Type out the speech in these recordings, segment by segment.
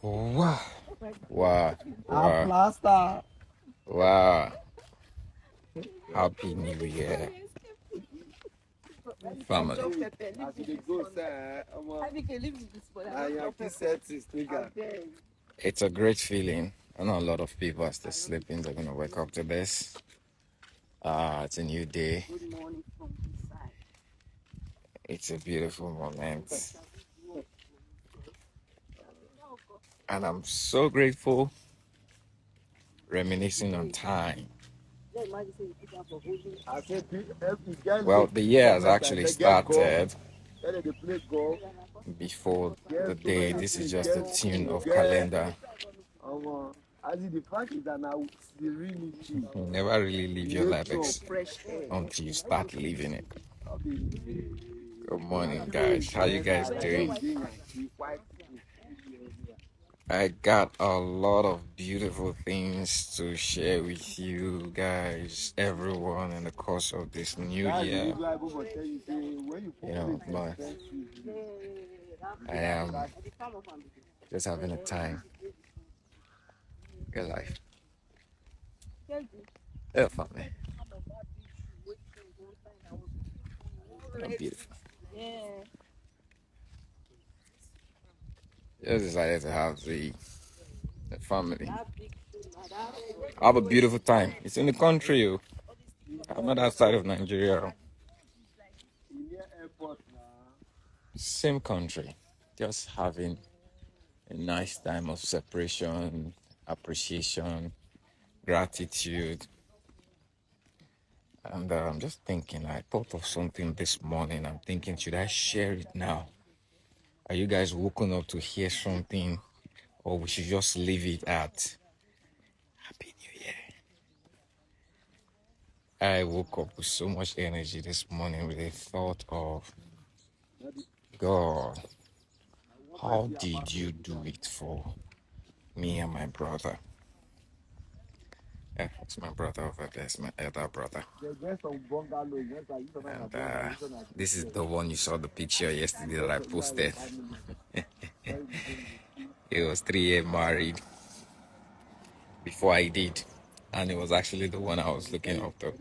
Wow. Wow. A Wow. plaster. Wow. Happy New Year, family. As they go, sir, your set is nigga. It's a great feeling. I know a lot of people are still sleeping. They're going to wake up to this. It's a new day. It's a beautiful moment. And I'm so grateful, reminiscing on time. I said, every girl Well, they the year has comment and actually they get go. started Then they play go. before Get the so day. many This is things. just Get a tune school. of Get. calendar. As in the fact is that now the really cheap. You never really live your life Nature, fresh air. until you start living it. Okay. Good morning, guys. How you guys doing? I got a lot of beautiful things to share with you guys, everyone, in the course of this new year. But I am just having a time. Good life. Yeah, family. I'm beautiful. Just decided to have the family. Have a beautiful time. It's in the country. Oh. I'm not outside of Nigeria. Same country. Just having a nice time of separation, appreciation, gratitude. And I'm just thinking, I thought of something this morning. I'm thinking, should I share it now? Are you guys woken up to hear something, or we should just leave it at Happy New Year? I woke up with so much energy this morning with a thought of, God, how did you do it for me and my brother? Yeah, it's my brother over there. It's my elder brother. And this is the one you saw the picture yesterday that I posted. He was 3 years married before I did. And it was actually the one I was looking up to.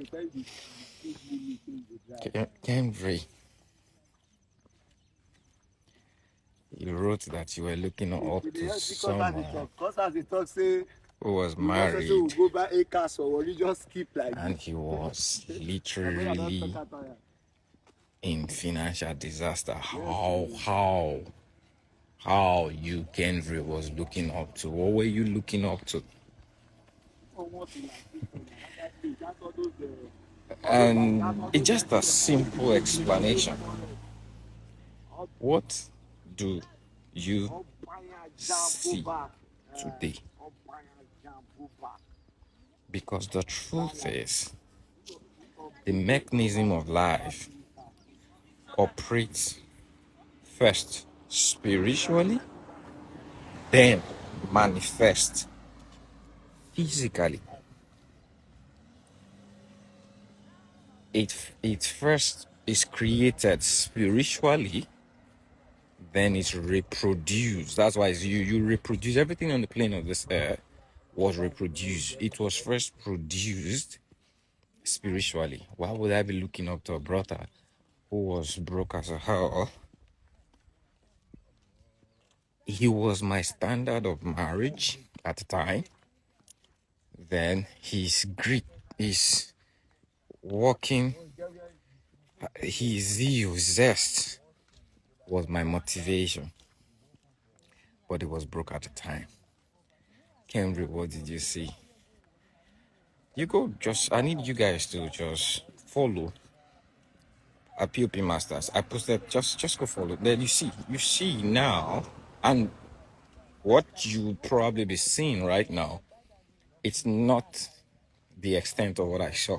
Kenry, you wrote that you were looking up to someone who was married. And he was literally in financial disaster. How you, Kenry, was looking up to? What were you looking up to? And it's just a simple explanation. What do you see today? Because the truth is, the mechanism of life operates first spiritually, then manifests physically. It first is created spiritually, then it's reproduced. That's why you reproduce everything on the plane of this earth was reproduced. It was first produced spiritually. Why would I be looking up to a brother who was broke as a hell? He was my standard of marriage at the time. Then his grit, his working, his zeal, zest was my motivation. But it was broke at the time. Kendrick, what did you see? You go I need you guys to just follow a POP Masters. I posted, just go follow. Then you see now, and what you probably be seeing right now, it's not the extent of what I saw.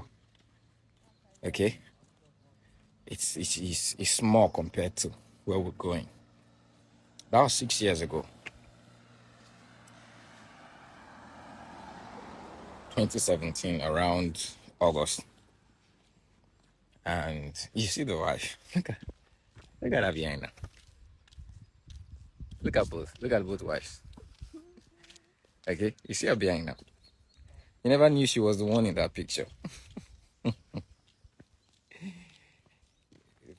Okay? It's small compared to where we're going. That was 6 years ago. 2017, around August. And you see the wife. Look at her behind her. Look at both. Look at both wives. Okay, you see her behind now. You never knew she was the one in that picture.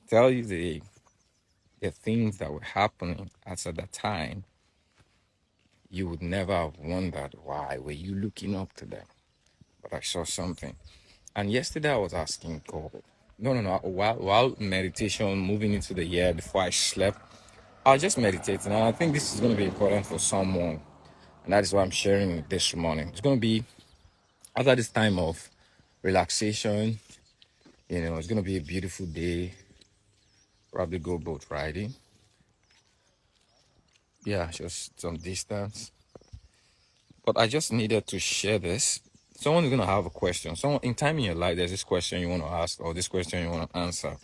Tell you the things that were happening at that time, you would never have wondered why were you looking up to them. But I saw something. And yesterday I was asking God, no. While meditation, moving into the year before I slept, I was just meditating. And I think this is going to be important for someone. And that is why I'm sharing it this morning. It's going to be after this time of relaxation. It's going to be a beautiful day. Probably go boat riding. Yeah, just some distance. But I just needed to share this. Someone is going to have a question. Someone in time in your life, there's this question you want to ask or this question you want to answer.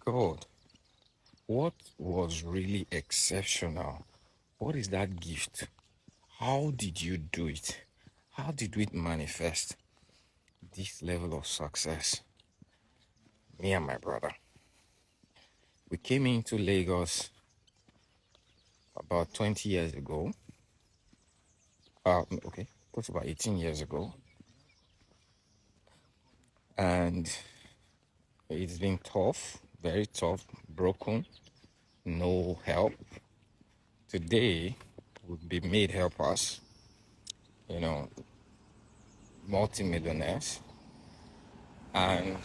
God, what was really exceptional? What is that gift? How did you do it? How did we manifest this level of success? Me and my brother. We came into Lagos about 20 years ago. Okay, close to about 18 years ago. And it's been tough, very tough, broken, no help. Today, we've been made helpers, multimillionaires, and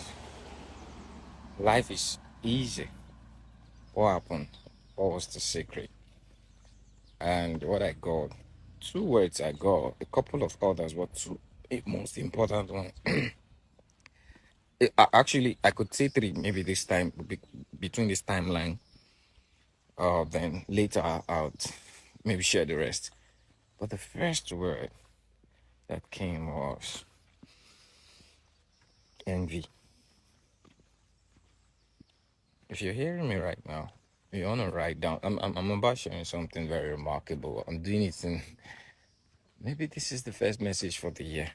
life is easy. What happened? What was the secret? And what I got, two words I got, a couple of others, but two most important one. Actually, I could say three, maybe this time, between this timeline. Then later I'll maybe share the rest. But the first word that came was envy. If you're hearing me right now, you want to write down. I'm about sharing something very remarkable. I'm doing it in. Maybe this is the first message for the year,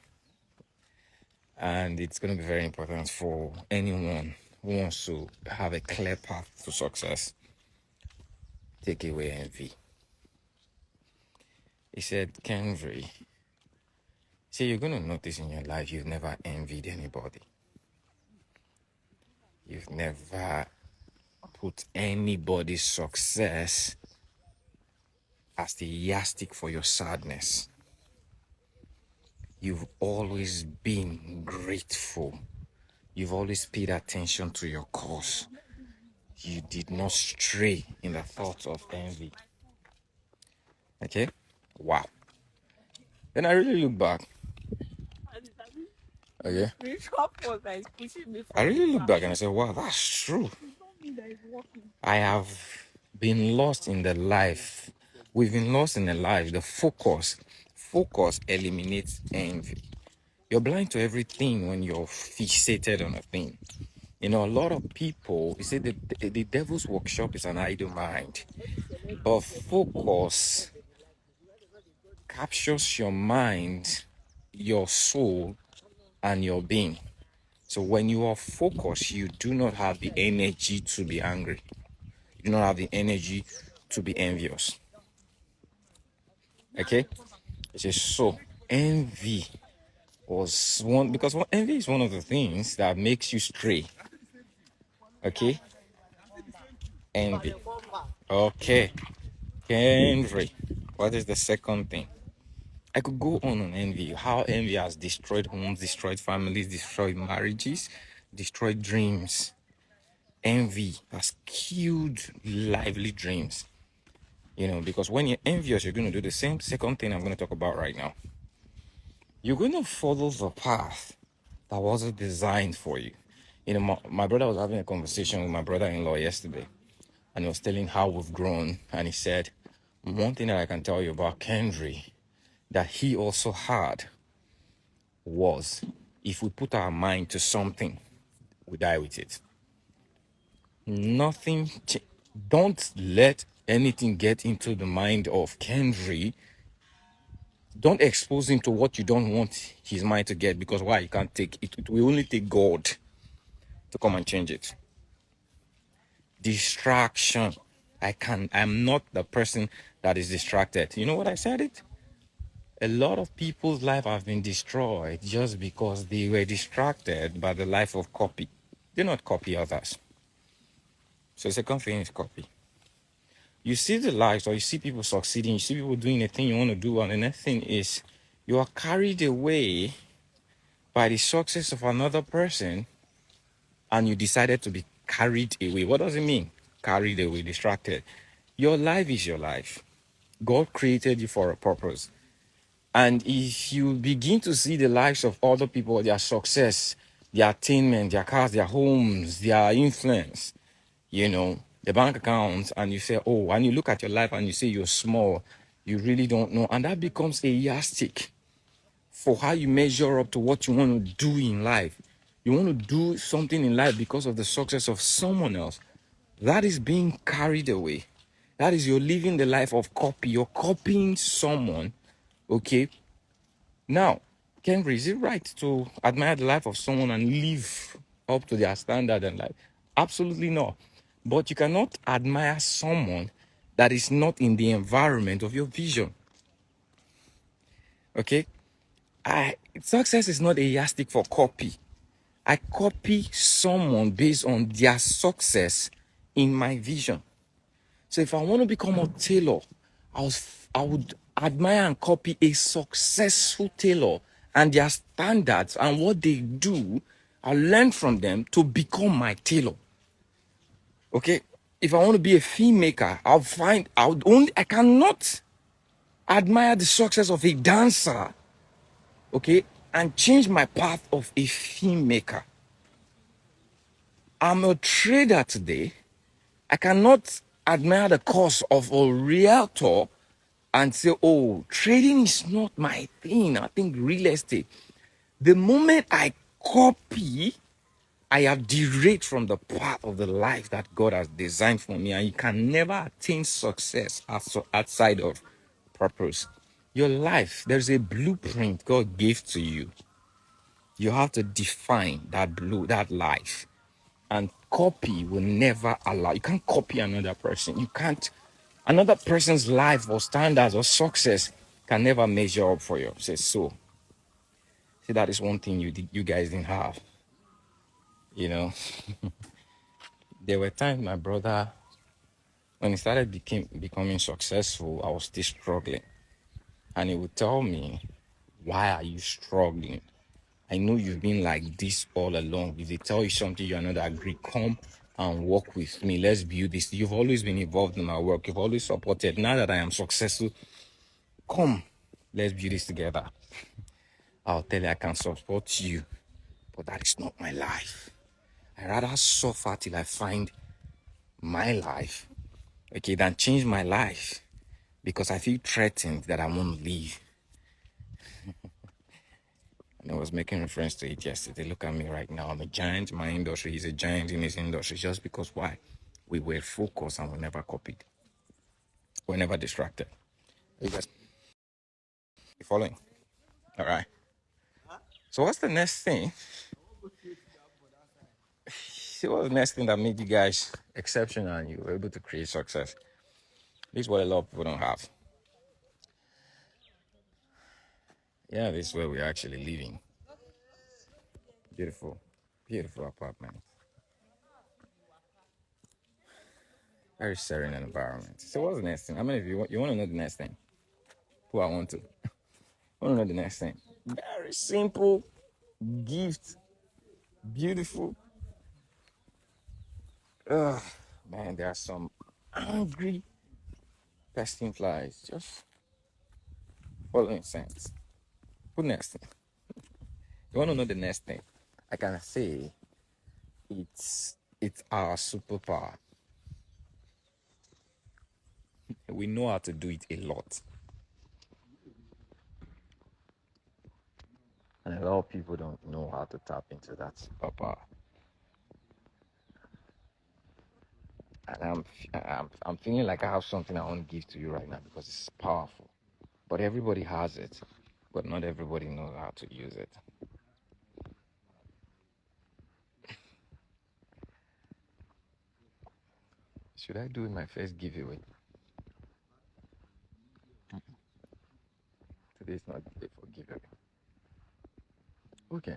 and it's going to be very important for anyone who wants to have a clear path to success. Take away envy. He said, Kenry, see, you're going to notice in your life you've never envied anybody. You've never put anybody's success as the yardstick for your sadness. You've always been grateful. You've always paid attention to your cause. You did not stray in the thoughts of envy. Okay? Wow. Then I really look back. Okay? I really look back and I said, wow, that's true. I have been lost in the life. We've been lost in the life. The focus. Focus eliminates envy. You're blind to everything when you're fixated on a thing. A lot of people, you say the devil's workshop is an idle mind. But focus captures your mind, your soul, and your being. So when you are focused, you do not have the energy to be angry. You do not have the energy to be envious. Okay? It is so. Envy was one, because envy is one of the things that makes you stray. Okay? Envy. Okay. Envy. What is the second thing? I could go on envy. How envy has destroyed homes, destroyed families, destroyed marriages, destroyed dreams. Envy has killed lively dreams. Because when you're envious, you're going to do the same second thing I'm going to talk about right now. You're going to follow the path that wasn't designed for you. My brother was having a conversation with my brother-in-law yesterday, and he was telling how we've grown. And he said, one thing that I can tell you about Kendry that he also had was, if we put our mind to something, we die with it. Don't let anything get into the mind of Kendry. Don't expose him to what you don't want his mind to get, because why? You can't take it. It will only take God to come and change it. Distraction. I'm not the person that is distracted. You know what I said it? A lot of people's life have been destroyed just because they were distracted by the life of copy. They not copy others. So the second thing is copy. You see the lives, or you see people succeeding, you see people doing the thing you want to do, and the next thing is you are carried away by the success of another person, and you decided to be carried away. What does it mean? Carried away, distracted. Your life is your life. God created you for a purpose. And if you begin to see the lives of other people, their success, their attainment, their cars, their homes, their influence, the bank accounts, and you say, oh, and you look at your life and you say you're small, you really don't know. And that becomes a yardstick for how you measure up to what you want to do in life. You want to do something in life because of the success of someone else. That is being carried away. That is you're living the life of copy. You're copying someone, okay? Now, Kenry, is it right to admire the life of someone and live up to their standard in life? Absolutely not. But you cannot admire someone that is not in the environment of your vision. Okay? Success is not a yardstick for copy. I copy someone based on their success in my vision. So if I want to become a tailor, I would admire and copy a successful tailor and their standards and what they do. I'll learn from them to become my tailor. Okay? If I want to be a filmmaker, I cannot admire the success of a dancer, okay, and change my path of a filmmaker. I'm a trader today. I cannot admire the course of a realtor and say, oh, trading is not my thing. I think real estate. The moment I copy, I have derailed from the path of the life that God has designed for me. And you can never attain success outside of purpose. Your life, there's a blueprint God gave to you. You have to define that life. And copy will never allow. You can't copy another person. You can't. Another person's life or standards or success can never measure up for you. Say so. See, that is one thing you guys didn't have. You know, there were times my brother, when he started becoming successful, I was still struggling, and he would tell me, "Why are you struggling? I know you've been like this all along. If they tell you something you are not agree, come and work with me. Let's build this. You've always been involved in my work. You've always supported. Now that I am successful, come, let's build this together. I'll tell you I can support you, but that is not my life. I rather suffer till I find my life, okay, than change my life because I feel threatened that I won't leave." And I was making reference to it yesterday. Look at me right now. I'm a giant in my industry. He's a giant in his industry. Just because why? We were focused and we never copied. We're never distracted. Are you guys following? All right. So what's the next thing? See, what's the next thing that made you guys exceptional and you were able to create success? This is what a lot of people don't have. Yeah, this is where we're actually living. Beautiful, beautiful apartment. Very serene environment. So what's the next thing? How many of you want to know the next thing? Who I want to? I want to know the next thing. Very simple gift. Beautiful. Ugh, man, there are some angry pesting flies. Just following sense. Who next thing? You want to know the next thing? I can say it's our superpower. We know how to do it a lot. And a lot of people don't know how to tap into that superpower. And I'm feeling like I have something I want to give to you right now because it's powerful. But everybody has it, but not everybody knows how to use it. Should I do my first giveaway? Today's not the day for giveaway. Okay.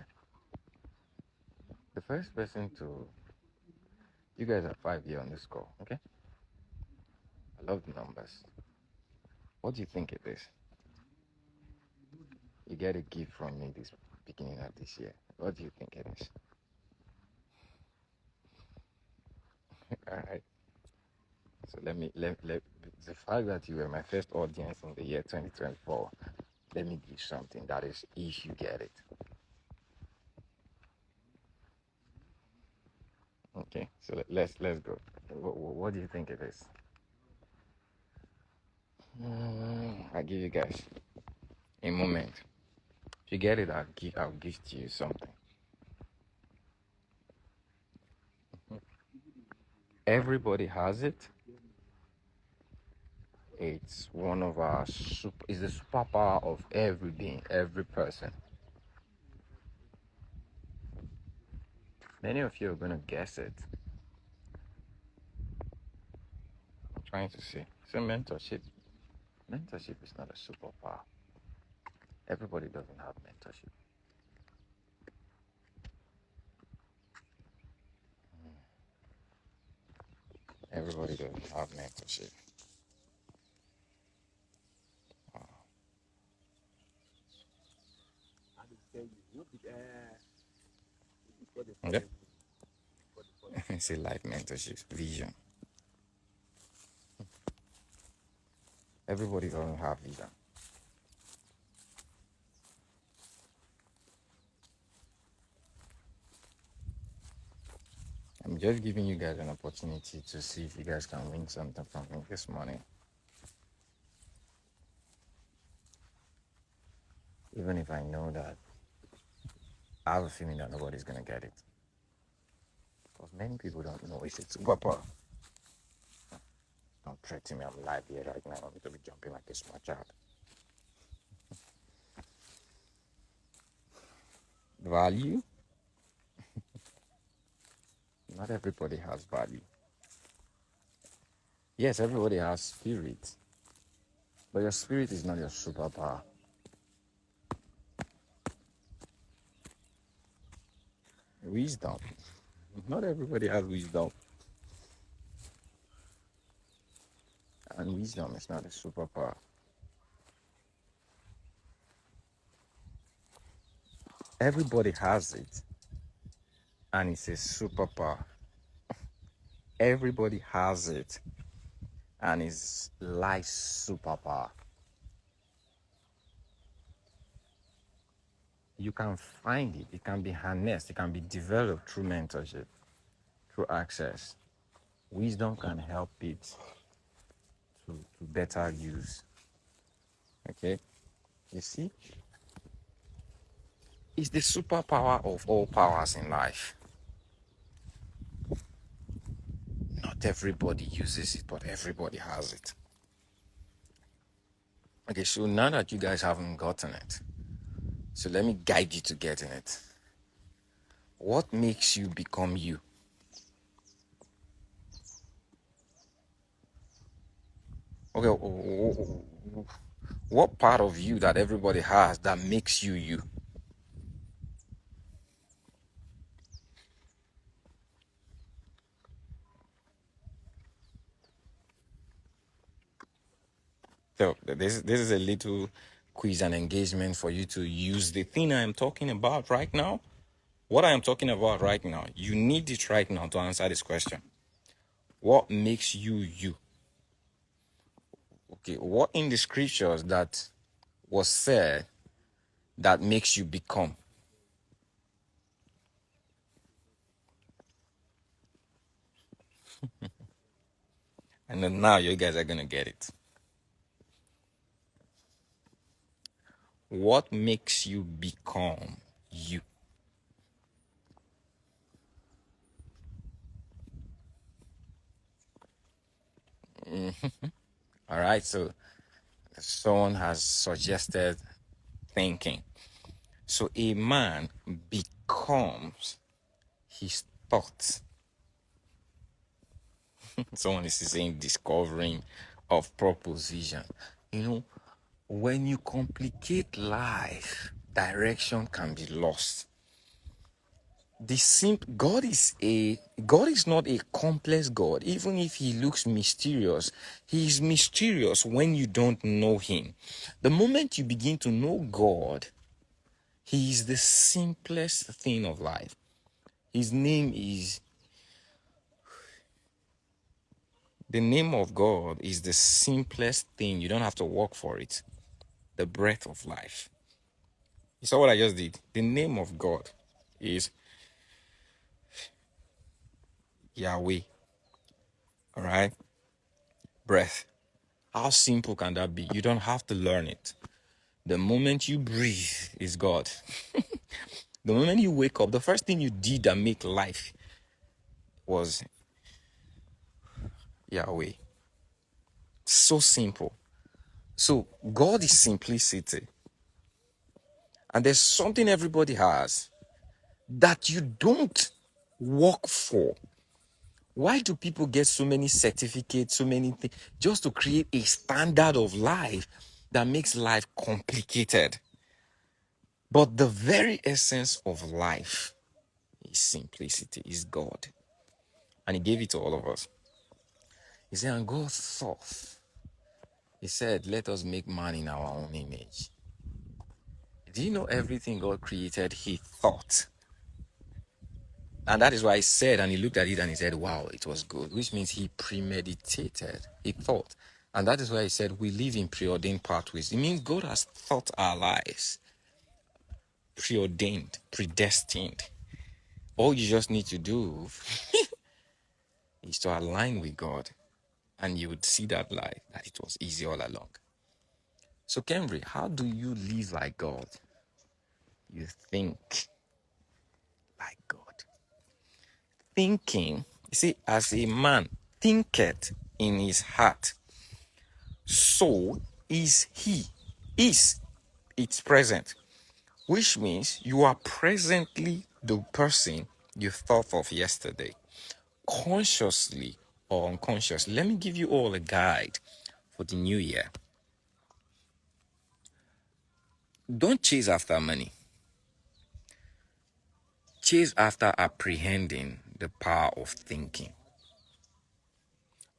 The first person to, you guys are 5 here on this call, okay? I love the numbers. What do you think it is? You get a gift from me this beginning of this year. What do you think it is? All right. So the fact that you were my first audience in the year 2024, let me give something that is if you get it. Okay, so let's go. What do you think it is? I'll give you guys a moment. If you get it, I'll gift you something. Everybody has it. It's one of our it's the superpower of every being, every person. Many of you are gonna guess it. I'm trying to see. So mentorship. Mentorship is not a superpower. Everybody doesn't have mentorship. Everybody doesn't have mentorship. Yep. It's a life mentorship vision. Everybody doesn't have vision. I'm just giving you guys an opportunity to see if you guys can win something from me this morning. Even if I know that I have a feeling that nobody's gonna get it. Because many people don't know it's a superpower. Don't threaten me, I'm live here right now. I'm going to be jumping like a smart child. Value? Not everybody has value. Yes, everybody has spirit. But your spirit is not your superpower. Wisdom. Not everybody has wisdom. And wisdom is not a superpower. Everybody has it. And it's a superpower. Everybody has it. And it's life's superpower. You can find it. It can be harnessed. It can be developed through mentorship, through access. Wisdom can help it to better use. Okay? You see? It's the superpower of all powers in life. Not everybody uses it, but everybody has it. Okay, so now that you guys haven't gotten it, so let me guide you to getting it. What makes you become you? Okay, what part of you that everybody has that makes you you? So this is a little quiz and engagement for you to use the thing I'm talking about right now. What I am talking about right now, you need it right now to answer this question. What makes you you? Okay, what in the scriptures that was said that makes you become? And then now you guys are gonna get it. What makes you become you? All right, so someone has suggested thinking. So a man becomes his thoughts. Someone is saying discovering of proposition. You know, when you complicate life, direction can be lost. God is not a complex God. Even if he looks mysterious, he is mysterious when you don't know him. The moment you begin to know God, he is the simplest thing of life. His name is the name of God is the simplest thing. You don't have to work for it. The breath of life. You saw what I just did? The name of God is Yahweh. All right? Breath. How simple can that be? You don't have to learn it. The moment you breathe is God. The moment you wake up, the first thing you did that make life was Yahweh. So simple. So God is simplicity. And there's something everybody has that you don't work for. Why do people get so many certificates, so many things, just to create a standard of life that makes life complicated? But the very essence of life is simplicity, is God. And he gave it to all of us. He said, and God thought, he said, let us make man in our own image. Do you know everything God created, he thought? And that is why he said, and he looked at it and he said, wow, it was good, which means he premeditated, he thought. And that is why he said, we live in preordained pathways. It means God has thought our lives, preordained, predestined. All you just need to do is to align with God, and you would see that life, that it was easy all along. So, Kenry, how do you live like God? You think like God. Thinking, you see, as a man thinketh in his heart, so is he. Is it's present, which means you are presently the person you thought of yesterday, consciously or unconsciously. Let me give you all a guide for the new year. Don't chase after money. Chase after apprehending the power of thinking.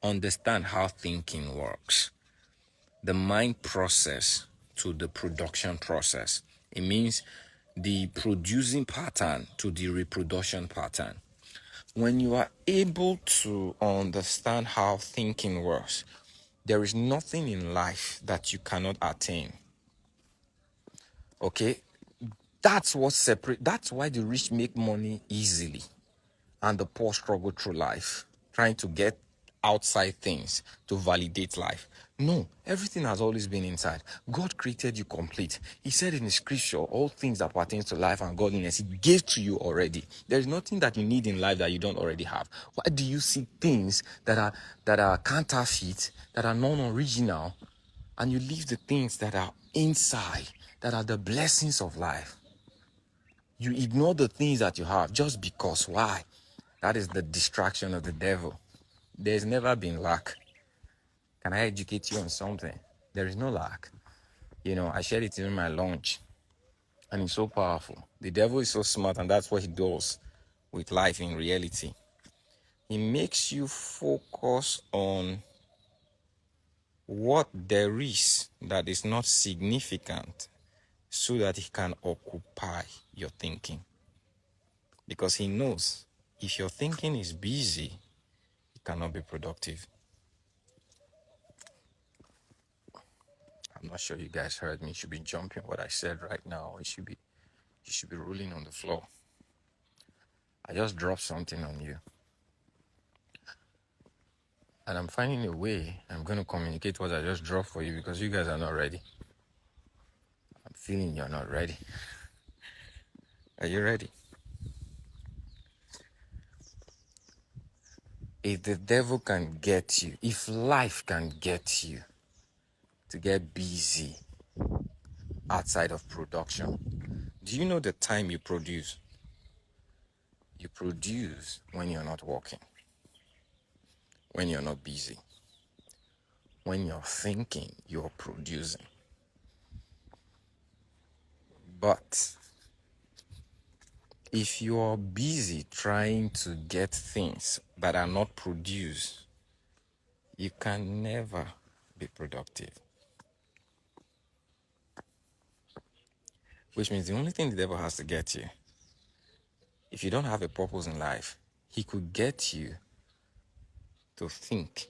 Understand how thinking works. The mind process to the production process. It means the producing pattern to the reproduction pattern. When you are able to understand how thinking works, there is nothing in life that you cannot attain. Okay? That's what separate. That's why the rich make money easily and the poor struggle through life, trying to get outside things to validate life. No, everything has always been inside. God created you complete. He said in the scripture, all things that pertain to life and godliness, he gave to you already. There is nothing that you need in life that you don't already have. Why do you see things that are counterfeit, that are non-original, and you leave the things that are inside, that are the blessings of life? You ignore the things that you have just because. Why? That is the distraction of the devil. There's never been lack. Can I educate you on something? There is no lack. You know, I shared it in my lunch, and it's so powerful. The devil is so smart, and that's what he does with life in reality. He makes you focus on what there is that is not significant so that he can occupy your thinking. Because he knows if your thinking is busy, it cannot be productive. I'm not sure you guys heard me. You should be jumping what I said right now. You should be rolling on the floor. I just dropped something on you. And I'm finding a way. I'm going to communicate what I just dropped for you because you guys are not ready. I'm feeling you're not ready. Are you ready? If the devil can get you, if life can get you to get busy outside of production, do you know the time you produce? You produce when you're not working. when you're not busy. When you're thinking, you're producing. But if you're busy trying to get things that are not produced, you can never be productive. Which means the only thing the devil has to get you, if you don't have a purpose in life, he could get you to think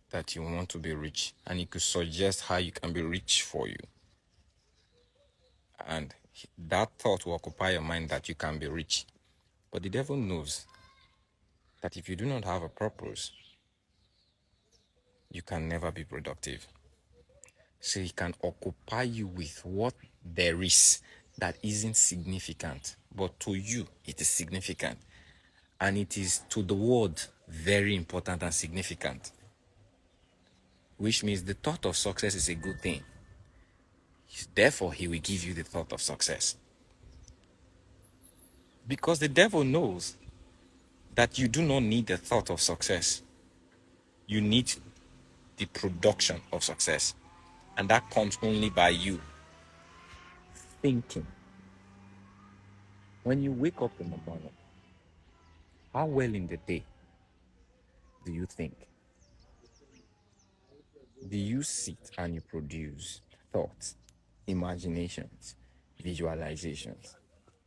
that you want to be rich, and he could suggest how you can be rich for you. And that thought will occupy your mind that you can be rich. But the devil knows that if you do not have a purpose, you can never be productive. So he can occupy you with what there is that isn't significant, but to you it is significant. And it is to the world very important and significant. Which means the thought of success is a good thing. Therefore, he will give you the thought of success. Because the devil knows that you do not need the thought of success. You need the production of success. And that comes only by you thinking. When you wake up in the morning, how well in the day do you think? Do you sit and you produce thoughts, imaginations, visualizations?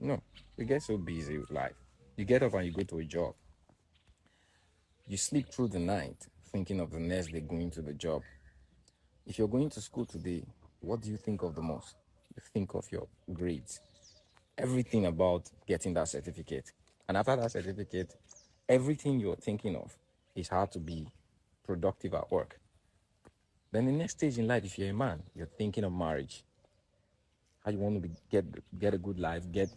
No, you get so busy with life. You get up and you go to a job. You sleep through the night thinking of the next day going to the job. If you're going to school today, what do you think of the most? You think of your grades, everything about getting that certificate. And after that certificate, everything you're thinking of is how to be productive at work. Then the next stage in life, if you're a man, you're thinking of marriage. How you want to get a good life, get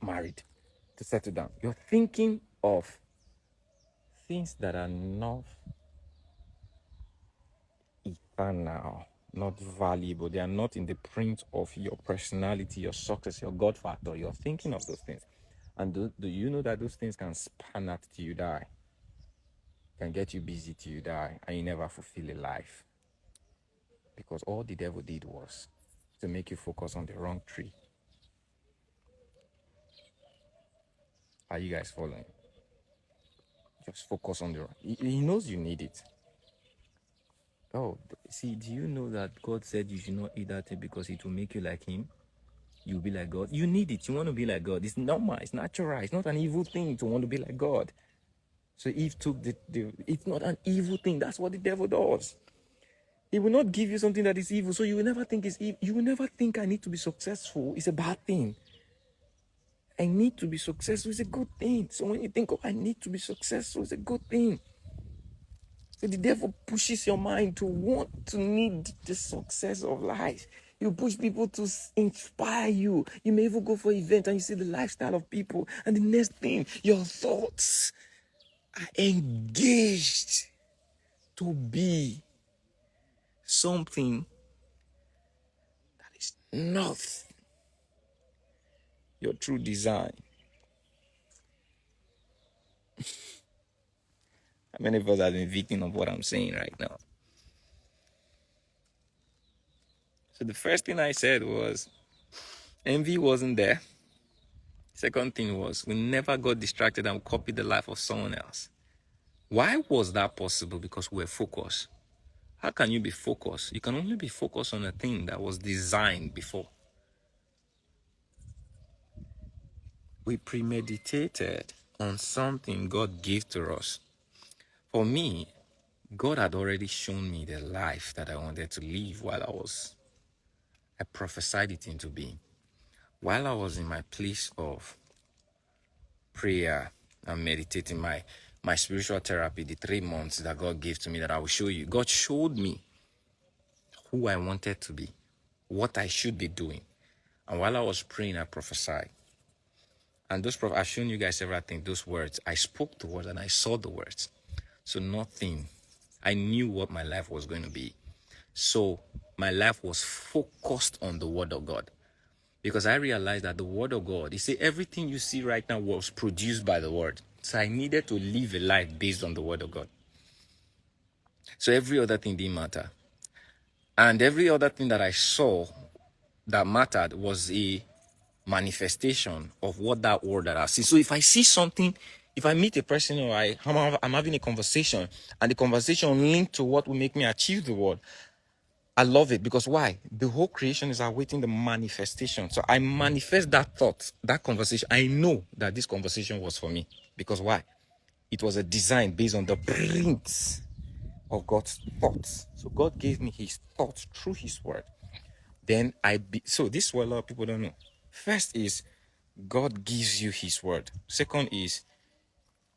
married, to settle down. You're thinking of things that are not eternal, not valuable. They are not in the print of your personality, your success, your God factor. You're thinking of those things. And do you know that those things can span out till you die? Can get you busy till you die, and you never fulfill a life. Because all the devil did was to make you focus on the wrong tree. Are you guys following? Just focus on the wrong. He knows you need it. Oh, see, do you know that God said you should not eat that thing because it will make you like him? You'll be like God. You need it. You want to be like God. It's normal. It's natural. It's not an evil thing to want to be like God. So Eve took it's not an evil thing. That's what the devil does. He will not give you something that is evil. So you will never think it's evil. You will never think I need to be successful. It's a bad thing. I need to be successful. It's a good thing. So when you think of I need to be successful, it's a good thing. So the devil pushes your mind to want to need the success of life. You push people to inspire you. You may even go for events and you see the lifestyle of people. And the next thing, your thoughts are engaged to be something that is not your true design. How many of us have been victim of what I'm saying right now? So the first thing I said was envy wasn't there. Second thing was we never got distracted and copied the life of someone else. Why was that possible? Because we're focused. How can you be focused? You can only be focused on a thing that was designed before. We premeditated on something God gave to us. For me, God had already shown me the life that I wanted to live I prophesied it into being. While I was in my place of prayer and meditating, my spiritual therapy, the 3 months that God gave to me that I will show you, God showed me who I wanted to be, what I should be doing. And while I was praying, I prophesied. And I've shown you guys several things, those words. I spoke the words and I saw the words. So nothing. I knew what my life was going to be. So my life was focused on the word of God. Because I realized that the word of God, you see, everything you see right now was produced by the word. So I needed to live a life based on the word of God. So every other thing didn't matter. And every other thing that I saw that mattered was a manifestation of what that word that I see. So if I see something, if I meet a person or I'm having a conversation and the conversation linked to what will make me achieve the word, I love it because why? The whole creation is awaiting the manifestation. So I manifest that thought, that conversation. I know that this conversation was for me because why? It was a design based on the prints of God's thoughts. So God gave me his thoughts through his word. Then so this is what a lot of people don't know. First is God gives you his word. Second is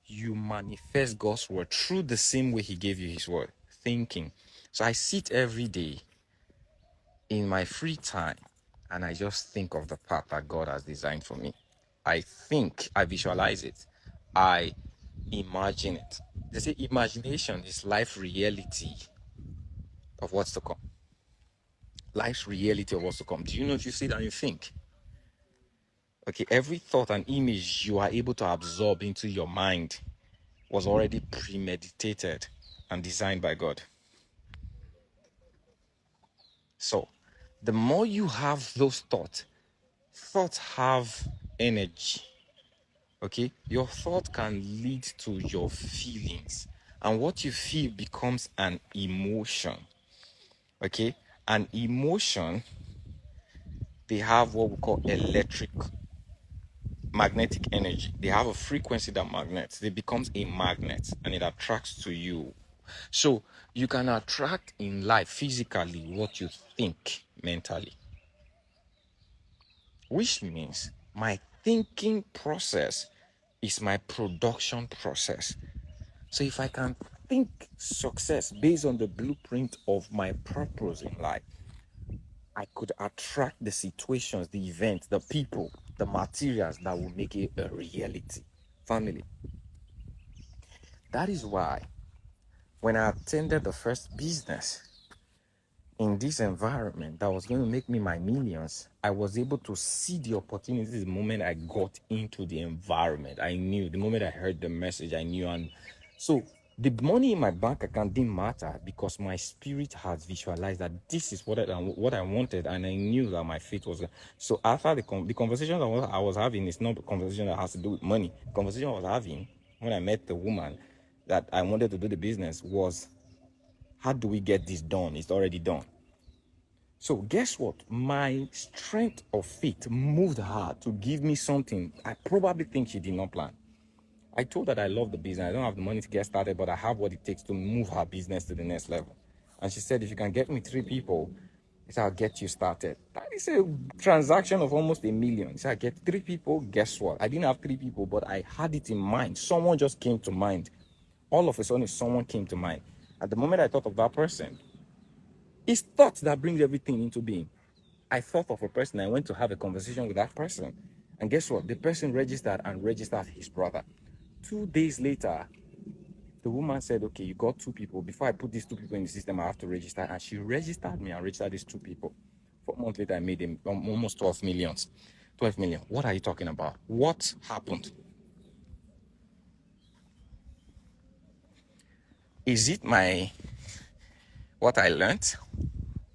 you manifest God's word through the same way he gave you his word, thinking. So I sit every day in my free time and I just think of the path that God has designed for me. I think, I visualize it, I imagine it. They say imagination is life reality of what's to come. Life's reality of what's to come. Do you know if you sit and you think? Okay, every thought and image you are able to absorb into your mind was already premeditated and designed by God. So, the more you have those thoughts have energy. Okay, your thought can lead to your feelings, and what you feel becomes an emotion. Okay, an emotion, they have what we call magnetic energy. They have a frequency that magnets. It becomes a magnet and it attracts to you. So you can attract in life physically what you think mentally, which means my thinking process is my production process. So if I can think success based on the blueprint of my purpose in life, I could attract the situations, the events, the people, the materials that will make it a reality. Family. That is why when I attended the first business in this environment that was going to make me my millions, I was able to see the opportunities the moment I got into the environment. I knew the moment I heard the message, I knew. And so the money in my bank account didn't matter because my spirit has visualized that this is what I wanted, and I knew that my faith was. So after the conversation that I was having is not a conversation that has to do with money. The conversation I was having when I met the woman that I wanted to do the business was, how do we get this done? It's already done. So guess what? My strength of faith moved her to give me something I probably think she did not plan. I told her that I love the business. I don't have the money to get started, but I have what it takes to move her business to the next level. And she said, if you can get me 3 people, he said, I'll get you started. That is a transaction of almost $1 million. He said, I get 3 people. Guess what? I didn't have 3 people, but I had it in mind. Someone just came to mind. All of a sudden, someone came to mind. At the moment I thought of that person, it's thoughts that brings everything into being. I thought of a person. I went to have a conversation with that person. And guess what? The person registered his brother. 2 days later, the woman said, okay, you got 2 people. Before I put these 2 people in the system, I have to register. And she registered me and registered these 2 people. 4 months later, I made him almost 12 million. 12 million. What are you talking about? What happened? Is it what I learned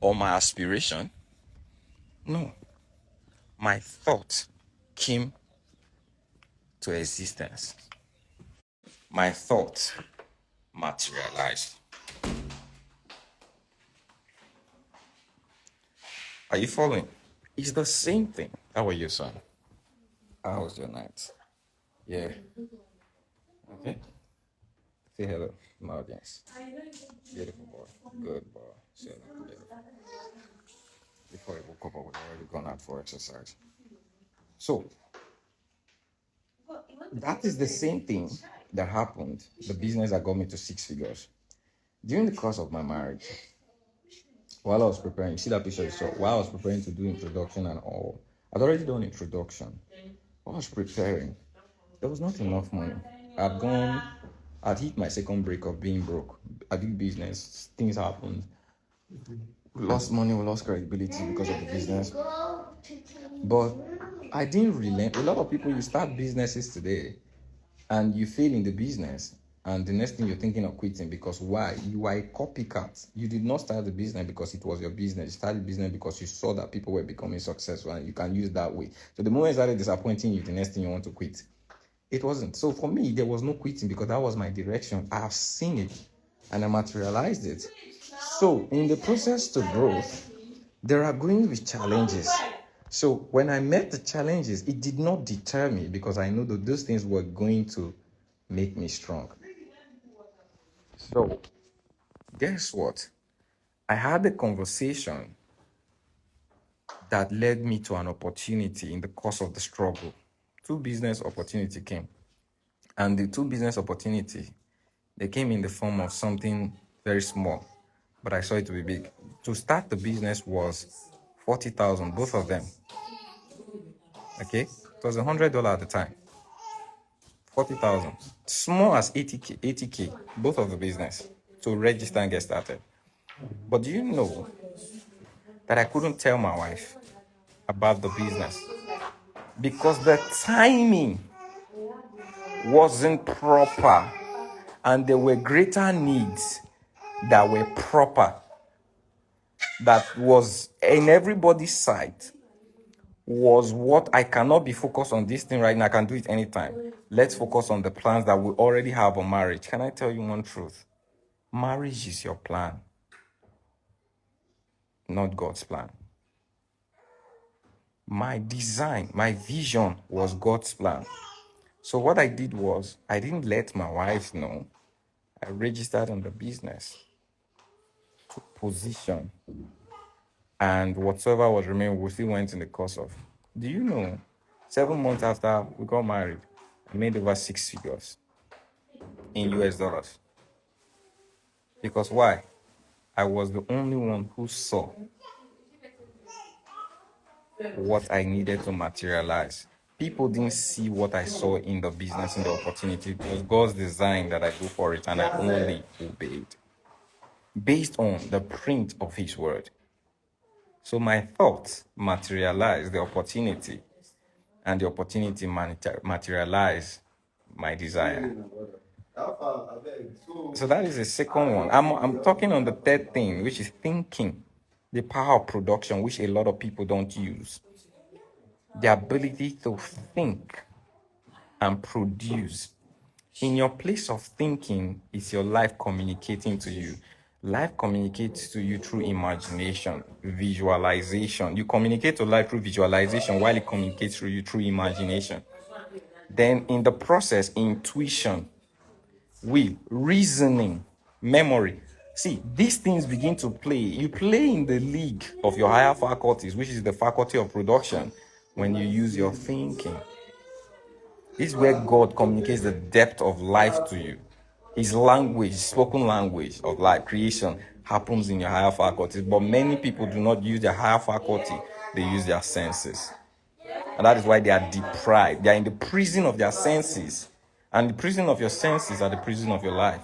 or my aspiration? No. My thought came to existence. My thought materialized. Are you following? It's the same thing. How are you, son? How was your night? Yeah. Okay. Say hello, my audience. Beautiful boy. Good boy. Say hello. Beautiful. Before he woke up, I was already gone out for exercise. So that is the same thing that happened. The business that got me to 6 figures. During the course of my marriage, while I was preparing, you see that picture you saw, while I was preparing to do introduction and all, I'd already done introduction. While I was preparing, there was not enough money. I'd hit my second break of being broke. I did business, things happened. We lost money, we lost credibility because of the business. But I didn't relent. A lot of people, you start businesses today and you fail in the business. And the next thing you're thinking of quitting because why? You are a copycat. You did not start the business because it was your business. You started the business because you saw that people were becoming successful and you can use that way. So the moment it started disappointing you, the next thing you want to quit. It wasn't. So for me, there was no quitting because that was my direction. I have seen it and I materialized it. So in the process to growth, there are going to be challenges. So when I met the challenges, it did not deter me because I know that those things were going to make me strong. So guess what? I had a conversation that led me to an opportunity in the course of the struggle. Two business opportunity came. And the two business opportunity, they came in the form of something very small, but I saw it to be big. To start the business was 40,000, both of them. Okay? It was $100 at the time. 40,000. Small as 80K, both of the business to register and get started. But do you know that I couldn't tell my wife about the business because the timing wasn't proper and there were greater needs that were proper, that was in everybody's sight, was what I cannot be focused on this thing right now. I can do it anytime. Let's focus on the plans that we already have on marriage. Can I tell you one truth? Marriage is your plan, not God's plan. My design, my vision was God's plan. So what I did was, I didn't let my wife know. I registered on the business, took position, and whatsoever was remaining, we still went in the course of. Do you know, 7 months after we got married, I made over 6 figures in US dollars. Because why? I was the only one who saw what I needed to materialize. People didn't see what I saw in the business, in the opportunity. It was God's design that I go for it, and I only obeyed based on the print of His word. So my thoughts materialized the opportunity, and the opportunity materialized my desire. So that is the second one. I'm talking on the third thing, which is thinking. The power of production, which a lot of people don't use. The ability to think and produce. In your place of thinking is your life communicating to you. Life communicates to you through imagination, visualization. You communicate to life through visualization while it communicates through you through imagination. Then in the process, intuition, will, reasoning, memory. See, these things begin to play. You play in the league of your higher faculties, which is the faculty of production, when you use your thinking. This is where God communicates the depth of life to you. His language, spoken language of life, creation, happens in your higher faculties. But many people do not use their higher faculty, they use their senses. And that is why they are deprived. They are in the prison of their senses. And the prison of your senses are the prison of your life.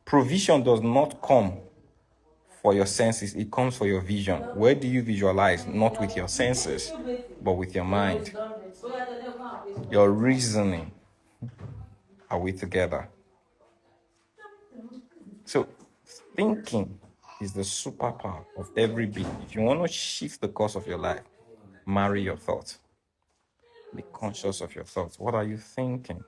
Provision does not come for your senses, it comes for your vision. Where do you visualize? Not with your senses, but with your mind. Your reasoning. Are we together? So, thinking is the superpower of every being. If you want to shift the course of your life, marry your thoughts. Be conscious of your thoughts. What are you thinking?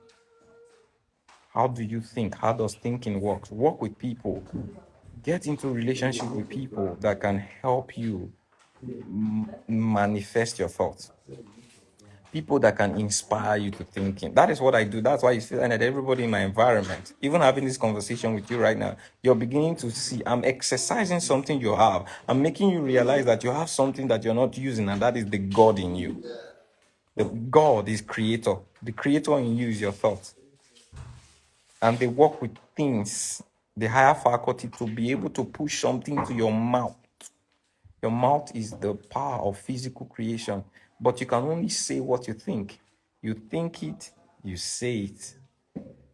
How do you think? How does thinking work? Work with people. Get into relationship with people that can help you manifest your thoughts. People that can inspire you to thinking. That is what I do. That's why you see that everybody in my environment, even having this conversation with you right now, you're beginning to see I'm exercising something you have. I'm making you realize that you have something that you're not using, and that is the God in you. The God is creator. The creator in you is your thoughts. And they work with things, the higher faculty, to be able to push something to your mouth. Your mouth is the power of physical creation, but you can only say what you think. You think it, you say it.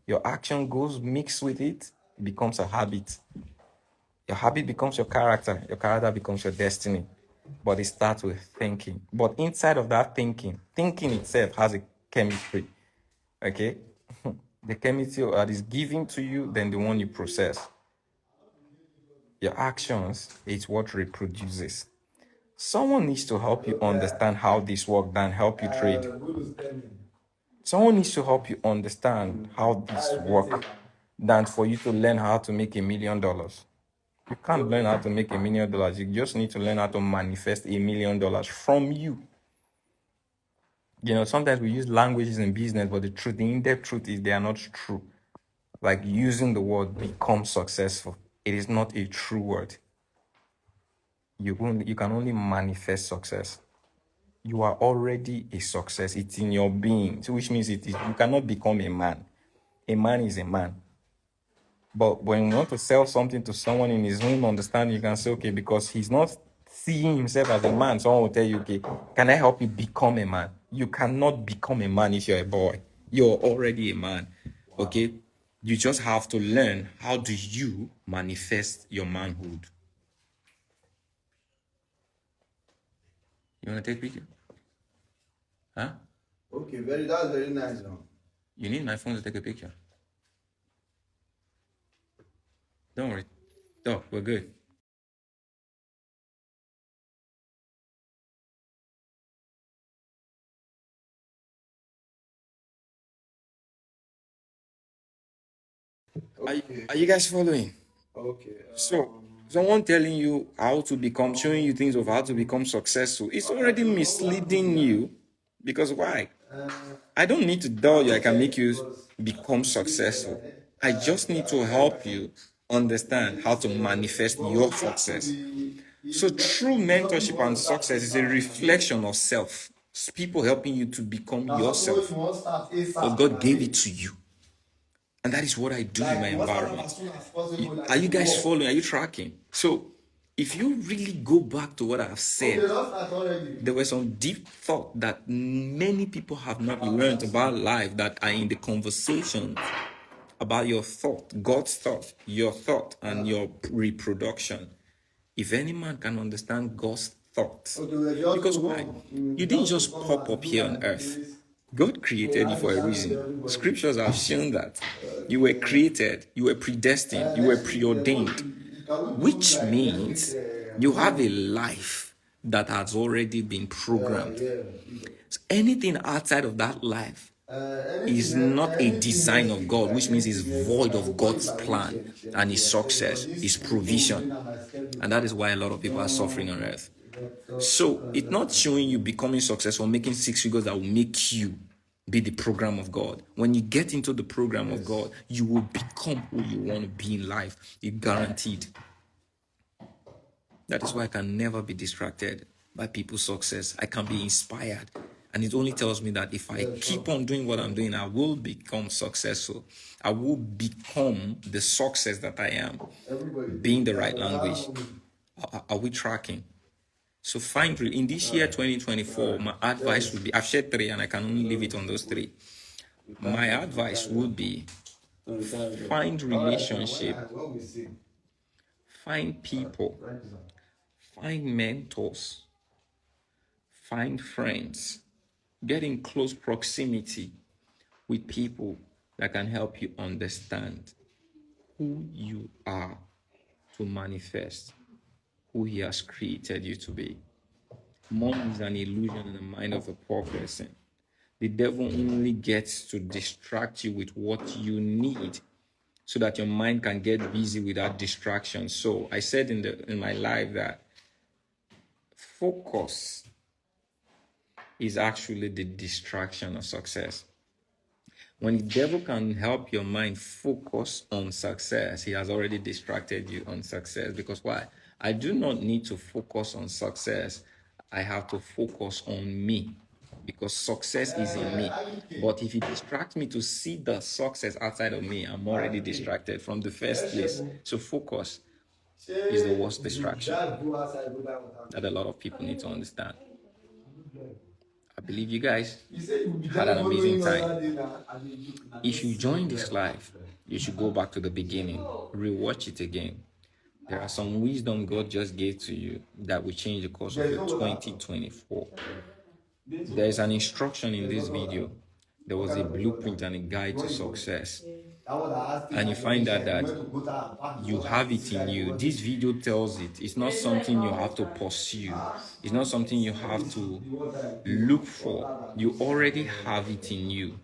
Your action goes mixed with it, it becomes a habit. Your habit becomes your character becomes your destiny. But it starts with thinking. But inside of that thinking itself has a chemistry. Okay? the chemical that is given to you than the one you process. Your actions is what reproduces. Someone needs to help you understand how this works than help you trade. Someone needs to help you understand how this works than for you to learn how to make $1 million. You can't learn how to make $1 million. You just need to learn how to manifest $1 million from you. You know, sometimes we use languages in business, but the in-depth truth is they are not true. Like using the word become successful. It is not a true word. You can only manifest success. You are already a success. It's in your being. So which means you cannot become a man. A man is a man. But when you want to sell something to someone in his own understanding, you can say, okay, because he's not seeing himself as a man, someone will tell you, okay, can I help you become a man? You cannot become a man if you're a boy. You're already a man. Okay? You just have to learn how do you manifest your manhood. You want to take a picture? Huh? Okay, that's very nice. You need my phone to take a picture. Don't worry. No, we're good. Are you guys following? Okay. So, someone telling you how to become, showing you things of how to become successful, it's already misleading you. Because why? I don't need to tell you I can make you become successful. I just need to help you understand how to manifest your success. So true mentorship and success is a reflection of self. It's people helping you to become yourself. But God gave it to you. And that is what I do in my environment. Are you guys following? Are you tracking? So if you really go back to what I've said, there were some deep thought that many people have not learned about life that are in the conversation about your thought, God's thought, your thought, and your reproduction. If any man can understand God's thoughts, because why? You didn't just pop up here on earth. God created you for a reason. Scriptures have shown that you were created, you were predestined, you were preordained, which means you have a life that has already been programmed. So anything outside of that life is not a design of God, which means it's void of God's plan and His success, His provision. And that is why a lot of people are suffering on earth. So it's not showing you becoming successful, making 6 figures that will make you be the program of God. When you get into the program of God, you will become who you want to be in life. It's guaranteed. That is why I can never be distracted by people's success. I can be inspired. And it only tells me that if I keep on doing what I'm doing, I will become successful. I will become the success that I am. Being the right language. Are we tracking? So find, in this year 2024, my advice would be, I've shared 3 and I can only leave it on those 3. My advice would be, find relationship, find people, find mentors, find friends, get in close proximity with people that can help you understand who you are to manifest who He has created you to be. Money is an illusion in the mind of a poor person. The devil only gets to distract you with what you need so that your mind can get busy without distraction. So I said in my life that focus is actually the distraction of success. When the devil can help your mind focus on success, he has already distracted you on success. Because why? I do not need to focus on success. I have to focus on me. Because success is in me. But if he distracts me to see the success outside of me, I'm already distracted from the first place. So focus is the worst distraction that a lot of people need to understand. I believe you guys had an amazing time. If you join this live, you should go back to the beginning, rewatch it again. There are some wisdom God just gave to you that will change the course of your 2024. There is an instruction in this video there was a blueprint and a guide to success. And you find out that you have it in you. This video tells it. It's not something you have to pursue. It's not something you have to look for. You already have it in you.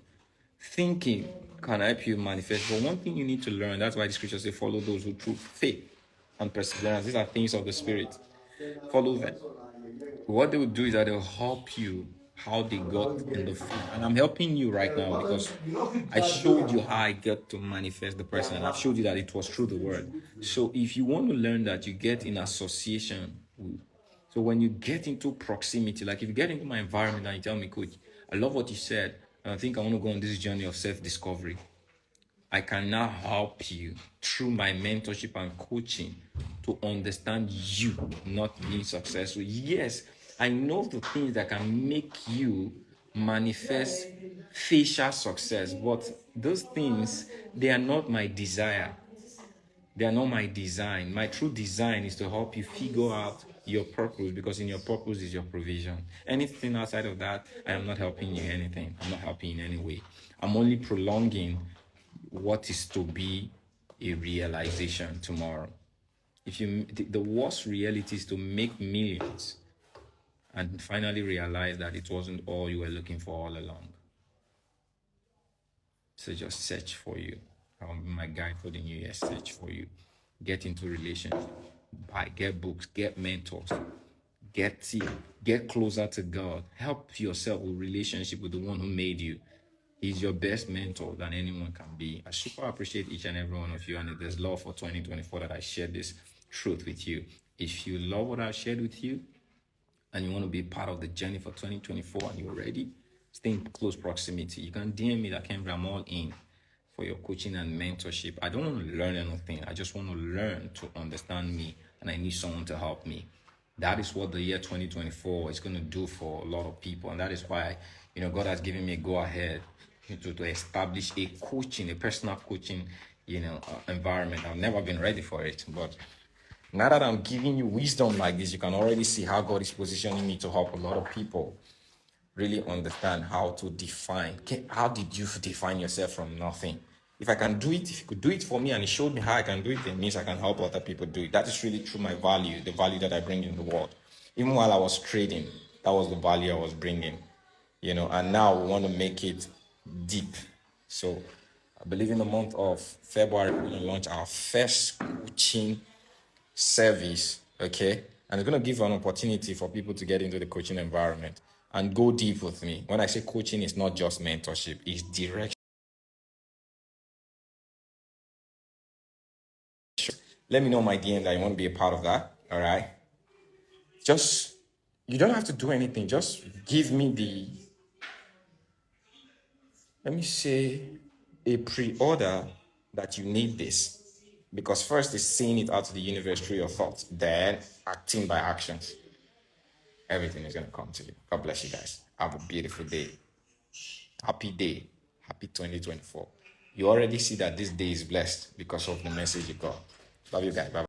Thinking can help you manifest. But one thing you need to learn, that's why the scriptures say, follow those who through faith and perseverance. These are things of the spirit. Follow them. What they will do is that they'll help you how they got in the field. And I'm helping you right now because I showed you how I get to manifest the person, and I've showed you that it was through the word. So if you want to learn that, you get in association with. So when you get into proximity, like if you get into my environment and you tell me, Coach, I love what you said, and I think I want to go on this journey of self-discovery, I can now help you through my mentorship and coaching to understand you not being successful. Yes, I know the things that can make you manifest facial success, but those things, they are not my desire. They are not my design. My true design is to help you figure out your purpose, because in your purpose is your provision. Anything outside of that, I am not helping you anything. I'm not helping you in any way. I'm only prolonging what is to be a realization tomorrow. If you, the worst reality is to make millions and finally realize that it wasn't all you were looking for all along. So just search for you. My guide for the new year: search for you. Get into relationship. Get books. Get mentors. Get closer to God. Help yourself with relationship with the one who made you. He's your best mentor than anyone can be. I super appreciate each and every one of you, and there's love for 2024 that I shared this truth with you. If you love what I shared with you and you want to be part of the journey for 2024 and you're ready, stay in close proximity. You can DM me that I'm all in for your coaching and mentorship. I don't want to learn anything. I just want to learn to understand me, and I need someone to help me. That is what the year 2024 is going to do for a lot of people, and that is why God has given me a go ahead to establish a personal coaching environment. I've never been ready for it, but now that I'm giving you wisdom like this, you can already see how God is positioning me to help a lot of people really understand how to define. How did you define yourself from nothing? If I can do it, if you could do it for me and it showed me how I can do it, it means I can help other people do it. That is really true, my value, the value that I bring in the world. Even while I was trading, that was the value I was bringing, and now we want to make it deep. So I believe in the month of February, we're going to launch our first coaching service, okay? And it's going to give an opportunity for people to get into the coaching environment and go deep with me. When I say coaching, it's not just mentorship, it's direction. Let me know my DM that you want to be a part of that, all right? You don't have to do anything. Just give me let me say, a pre-order that you need this. Because first is seeing it out to the universe through your thoughts, then acting by actions. Everything is going to come to you. God bless you guys. Have a beautiful day. Happy day. Happy 2024. You already see that this day is blessed because of the message you got. Love you guys. Bye.